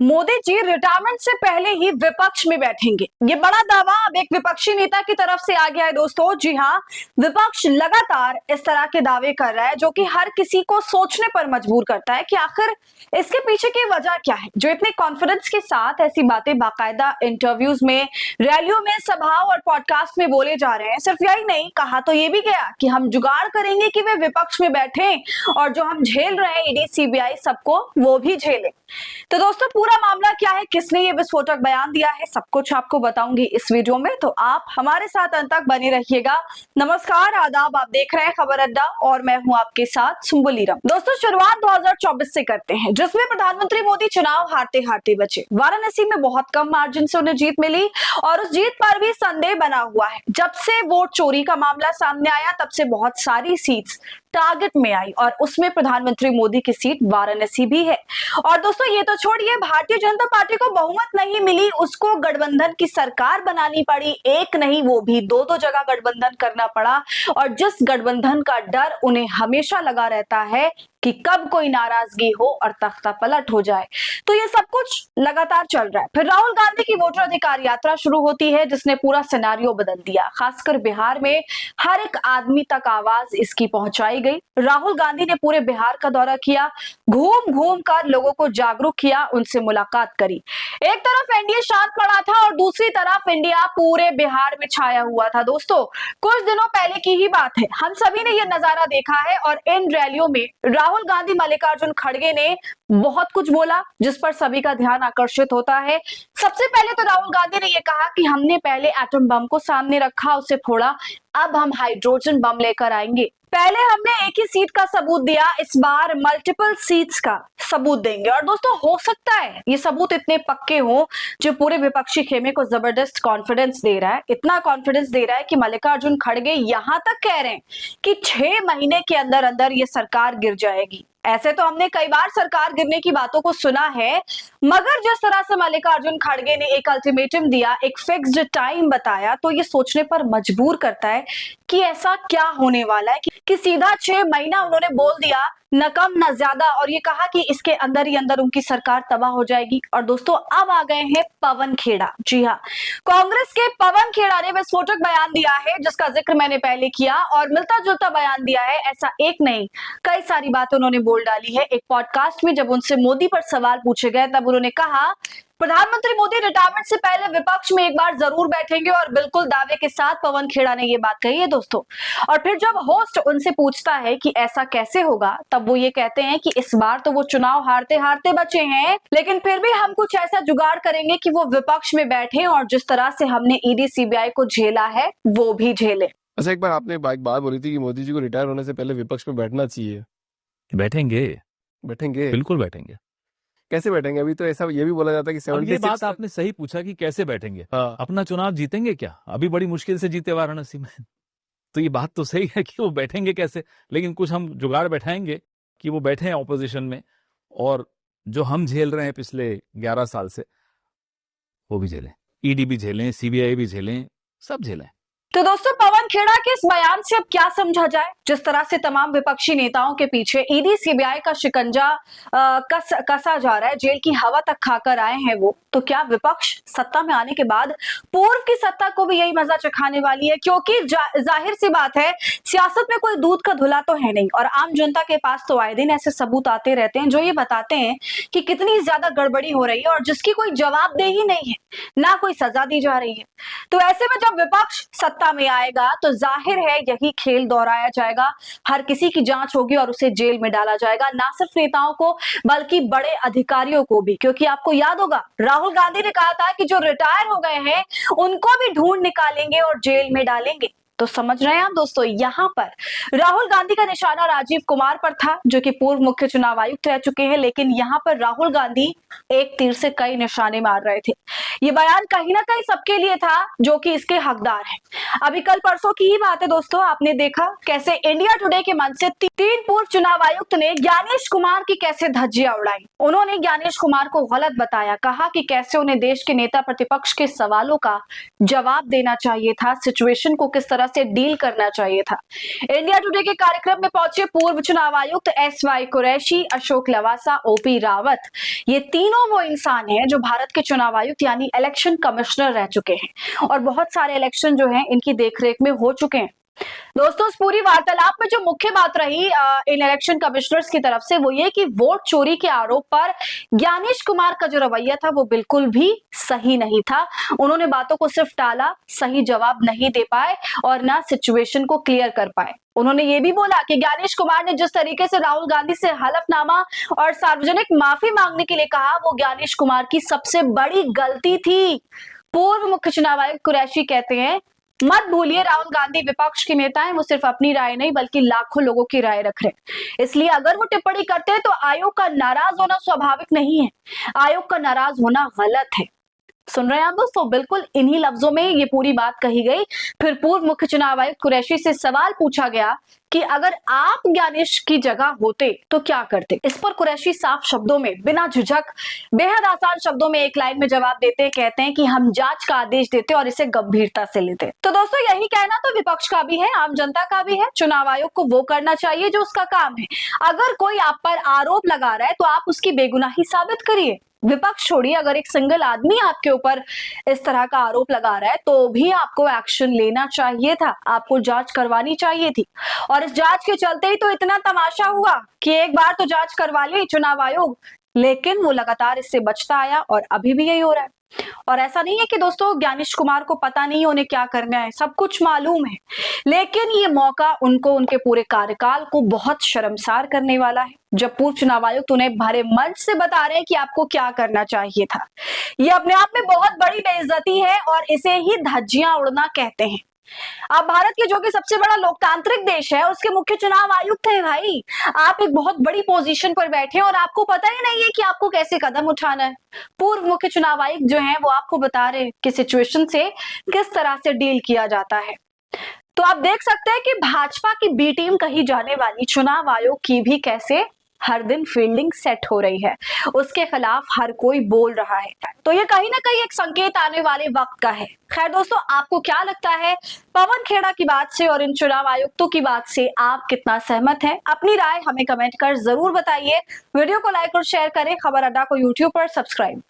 Modi ji retirement से पहले ही विपक्ष में बैठेंगे। ये बड़ा दावा अब एक विपक्षी नेता की तरफ से आ गया है दोस्तों। जी हाँ, विपक्ष लगातार इस तरह के दावे कर रहा है जो कि हर किसी को सोचने पर मजबूर करता है कि आखिर इसके पीछे की वजह क्या है, जो इतने कॉन्फिडेंस के साथ ऐसी बातें बाकायदा इंटरव्यूज में, रैलियों में, सभाओं और पॉडकास्ट में बोले जा रहे हैं। सिर्फ यही नहीं, कहा तो ये भी गया कि हम जुगाड़ करेंगे कि वे विपक्ष में बैठे और जो हम झेल रहे हैं ईडी सीबीआई सबको वो भी झेले। तो दोस्तों, पूरा मामला क्या है, किसने ये विस्फोटक बयान दिया है, सब कुछ आपको बताऊंगी इस वीडियो में, तो आप हमारे साथ अंत तक बने रहिएगा। नमस्कार, आदाब, आप देख रहे हैं खबर अड्डा और मैं हूं आपके साथ सुम्बुल ईरम। दोस्तों, शुरुआत 2024 से करते हैं, जिसमें प्रधानमंत्री मोदी चुनाव हारते हारते बचे। वाराणसी में बहुत कम मार्जिन से उन्हें जीत मिली और उस जीत पर भी संदेह बना हुआ है। जब से वोट चोरी का मामला सामने आया तब से बहुत सारी सीट्स टारगेट में आई और उसमें प्रधानमंत्री मोदी की सीट वाराणसी भी है। और दोस्तों, ये तो छोड़िए, भारतीय जनता पार्टी को बहुमत नहीं मिली, उसको गठबंधन की सरकार बनानी पड़ी। एक नहीं, वो भी दो दो जगह गठबंधन करना पड़ा। और जिस गठबंधन का डर उन्हें हमेशा लगा रहता है कि कब कोई नाराजगी हो और तख्ता पलट हो जाए, तो ये सब कुछ लगातार चल रहा है। फिर राहुल गांधी की वोटर अधिकार यात्रा शुरू होती है, जिसने पूरा सिनेरियो बदल दिया। खासकर बिहार में हर एक आदमी तक आवाज इसकी पहुंचाई गई। राहुल गांधी ने पूरे बिहार का दौरा किया, घूम घूम कर लोगों को जागरूक किया, उनसे मुलाकात करी। एक तरफ एनडीए शांत पड़ा था और दूसरी तरफ इंडिया पूरे बिहार में छाया हुआ था। दोस्तों, कुछ दिनों पहले की ही बात है, हम सभी ने यह नजारा देखा है और इन रैलियों में राहुल गांधी, मल्लिकार्जुन खड़गे ने बहुत कुछ बोला जिस पर सभी का ध्यान आकर्षित होता है। सबसे पहले तो राहुल गांधी ने यह कहा कि हमने पहले एटम बम को सामने रखा, उसे फोड़ा, अब हम हाइड्रोजन बम लेकर आएंगे। पहले हमने एक ही सीट का सबूत दिया, इस बार मल्टीपल सीट्स का सबूत देंगे। और दोस्तों, हो सकता है ये सबूत इतने पक्के हो जो पूरे विपक्षी खेमे को जबरदस्त कॉन्फिडेंस दे रहा है। इतना कॉन्फिडेंस दे रहा है कि मल्लिकार्जुन खड़गे यहां तक कह रहे हैं कि 6 महीने के अंदर अंदर ये सरकार गिर जाएगी। ऐसे तो हमने कई बार सरकार गिरने की बातों को सुना है, मगर जिस तरह से मल्लिकार्जुन खड़गे ने एक अल्टीमेटम दिया, एक फिक्स्ड टाइम बताया, तो ये सोचने पर मजबूर करता है कि ऐसा क्या होने वाला है कि सीधा 6 महीना उन्होंने बोल दिया, न कम न ज्यादा, और ये कहा कि इसके अंदर ही अंदर उनकी सरकार तबाह हो जाएगी। और दोस्तों, अब आ गए हैं पवन खेड़ा। जी हाँ, कांग्रेस के पवन खेड़ा ने विस्फोटक बयान दिया है, जिसका जिक्र मैंने पहले किया, और मिलता जुलता बयान दिया है। ऐसा एक नहीं, कई सारी बातें उन्होंने बोल डाली है। एक पॉडकास्ट में जब उनसे मोदी पर सवाल पूछे गए तब उन्होंने कहा, प्रधानमंत्री मोदी रिटायरमेंट से पहले विपक्ष में एक बार जरूर बैठेंगे, और बिल्कुल दावे के साथ पवन खेड़ा ने ये बात कही है दोस्तों। और फिर जब होस्ट उनसे पूछता है कि ऐसा कैसे होगा, तब वो ये कहते हैं कि इस बार तो वो चुनाव हारते हारते बचे हैं, लेकिन फिर भी हम कुछ ऐसा जुगाड़ करेंगे कि वो विपक्ष में बैठे और जिस तरह से हमने ईडी सीबीआई को झेला है वो भी झेले। अच्छा, एक बार आपने एक बात बोली थी कि मोदी जी को रिटायर होने से पहले विपक्ष में बैठना चाहिए। बैठेंगे, बिल्कुल बैठेंगे। कैसे बैठेंगे? अभी तो ऐसा ये भी बोला जाता है कि 76 ये बात आपने सही पूछा कि कैसे बैठेंगे। हाँ। अपना चुनाव जीतेंगे क्या? अभी बड़ी मुश्किल से जीते वाराणसी में। तो ये बात तो सही है कि वो बैठेंगे कैसे, लेकिन कुछ हम जुगाड़ बैठाएंगे कि वो बैठे हैं ऑपोजिशन में, और जो हम झेल रहे हैं पिछले 11 साल से वो भी झेलें, ईडी भी झेलें, सीबीआई भी झेलें, सब झेलें। तो दोस्तों, पवन खेड़ा के इस बयान से अब क्या समझा जाए? जिस तरह से तमाम विपक्षी नेताओं के पीछे ईडी सीबीआई का शिकंजा कसा जा रहा है, जेल की हवा तक खाकर आए हैं वो, तो क्या विपक्ष सत्ता में आने के बाद पूर्व की सत्ता को भी यही मजा चखाने वाली है? क्योंकि जाहिर सी बात है, सियासत में कोई दूध का धुला तो है नहीं, और आम जनता के पास तो आए दिन ऐसे सबूत आते रहते हैं जो ये बताते हैं कि कितनी ज्यादा गड़बड़ी हो रही है और जिसकी कोई जवाबदेही नहीं है, ना कोई सजा दी जा रही है। तो ऐसे में जब विपक्ष सत्ता में आएगा तो जाहिर है यही खेल दोहराया जाएगा, हर किसी की जांच होगी और उसे जेल में डाला जाएगा, ना सिर्फ नेताओं को बल्कि बड़े अधिकारियों को भी। क्योंकि आपको याद होगा, राहुल गांधी ने कहा था कि जो रिटायर हो गए हैं उनको भी ढूंढ निकालेंगे और जेल में डालेंगे। तो समझ रहे हैं आप दोस्तों, यहाँ पर राहुल गांधी का निशाना राजीव कुमार पर था, जो कि पूर्व मुख्य चुनाव आयुक्त रह चुके हैं, लेकिन यहाँ पर राहुल गांधी एक तीर से कई निशाने मार रहे थे। ये बयान कहीं ना कहीं सबके लिए था जो कि इसके हकदार हैं। अभी कल परसों की ही बात है दोस्तों, आपने देखा कैसे इंडिया टुडे के मंच से 3 पूर्व चुनाव आयुक्त ने ज्ञानेश कुमार की कैसे धज्जियां उड़ाई। उन्होंने ज्ञानेश कुमार को गलत बताया, कहा कि कैसे उन्हें देश के नेता प्रतिपक्ष के सवालों का जवाब देना चाहिए था, सिचुएशन को किस तरह से डील करना चाहिए था। इंडिया टुडे के कार्यक्रम में पहुंचे पूर्व चुनाव आयुक्त एसवाई कुरैशी, अशोक लवासा, ओपी रावत, ये तीनों वो इंसान हैं जो भारत के चुनाव आयुक्त यानी इलेक्शन कमिश्नर रह चुके हैं और बहुत सारे इलेक्शन जो हैं इनकी देखरेख में हो चुके हैं। दोस्तों, इस पूरी वार्तालाप में जो मुख्य बात रही इन इलेक्शन कमिश्नर्स की तरफ से वो ये कि वोट चोरी के आरोप पर ज्ञानेश कुमार का जो रवैया था वो बिल्कुल भी सही नहीं था। उन्होंने बातों को सिर्फ टाला, सही जवाब नहीं दे पाए और ना सिचुएशन को क्लियर कर पाए। उन्होंने ये भी बोला कि ज्ञानेश कुमार ने जिस तरीके से राहुल गांधी से हलफनामा और सार्वजनिक माफी मांगने के लिए कहा वो ज्ञानेश कुमार की सबसे बड़ी गलती थी। पूर्व मुख्य चुनाव आयुक्त कुरैशी कहते हैं, मत भूलिए राहुल गांधी विपक्ष के नेता हैं, वो सिर्फ अपनी राय नहीं बल्कि लाखों लोगों की राय रख रहे हैं। इसलिए अगर वो टिप्पणी करते हैं तो आयोग का नाराज होना स्वाभाविक नहीं है, आयोग का नाराज होना गलत है। सुन रहे हैं आप दोस्तों, बिल्कुल इन्हीं लफ्जों में ये पूरी बात कही गई। फिर पूर्व मुख्य चुनाव आयुक्त कुरैशी से सवाल पूछा गया कि अगर आप ज्ञानेश की जगह होते तो क्या करते। इस पर कुरैशी साफ शब्दों में, बिना झिझक, बेहद आसान शब्दों में एक लाइन में जवाब देते, कहते हैं कि हम जांच का आदेश देते और इसे गंभीरता से लेते। तो दोस्तों, यही कहना तो विपक्ष का भी है, आम जनता का भी है। चुनाव आयोग को वो करना चाहिए जो उसका काम है। अगर कोई आप पर आरोप लगा रहा है तो आप उसकी बेगुनाही साबित करिए। विपक्ष छोड़िए, अगर एक सिंगल आदमी आपके ऊपर इस तरह का आरोप लगा रहा है तो भी आपको एक्शन लेना चाहिए था, आपको जांच करवानी चाहिए थी। और इस जांच के चलते ही तो इतना तमाशा हुआ कि एक बार तो जांच करवा ली चुनाव आयोग, लेकिन वो लगातार इससे बचता आया और अभी भी यही हो रहा है। और ऐसा नहीं है कि दोस्तों ज्ञानेश कुमार को पता नहीं उन्हें क्या करना है, सब कुछ मालूम है, लेकिन ये मौका उनको उनके पूरे कार्यकाल को बहुत शर्मसार करने वाला है। जब पूर्व चुनाव आयुक्त उन्हें भरे मंच से बता रहे हैं कि आपको क्या करना चाहिए था, ये अपने आप में बहुत बड़ी बेइज्जती है और इसे ही धज्जियां उड़ना कहते हैं। आप भारत के जो कि सबसे बड़ा लोकतांत्रिक देश है उसके मुख्य चुनाव आयुक्त हैं भाई, आप एक बहुत बड़ी पोजीशन पर बैठे हैं और आपको पता ही नहीं है कि आपको कैसे कदम उठाना है। पूर्व मुख्य चुनाव आयुक्त जो हैं वो आपको बता रहे हैं कि सिचुएशन से किस तरह से डील किया जाता है। तो आप देख सकते हैं कि भाजपा की बी टीम कही जाने वाली चुनाव आयोग की भी कैसे हर दिन फील्डिंग सेट हो रही है, उसके खिलाफ हर कोई बोल रहा है। तो ये कहीं ना कहीं एक संकेत आने वाले वक्त का है। खैर दोस्तों, आपको क्या लगता है पवन खेड़ा की बात से और इन चुनाव आयुक्तों की बात से आप कितना सहमत हैं? अपनी राय हमें कमेंट कर जरूर बताइए। वीडियो को लाइक और शेयर करें। खबर अड्डा को यूट्यूब पर सब्सक्राइब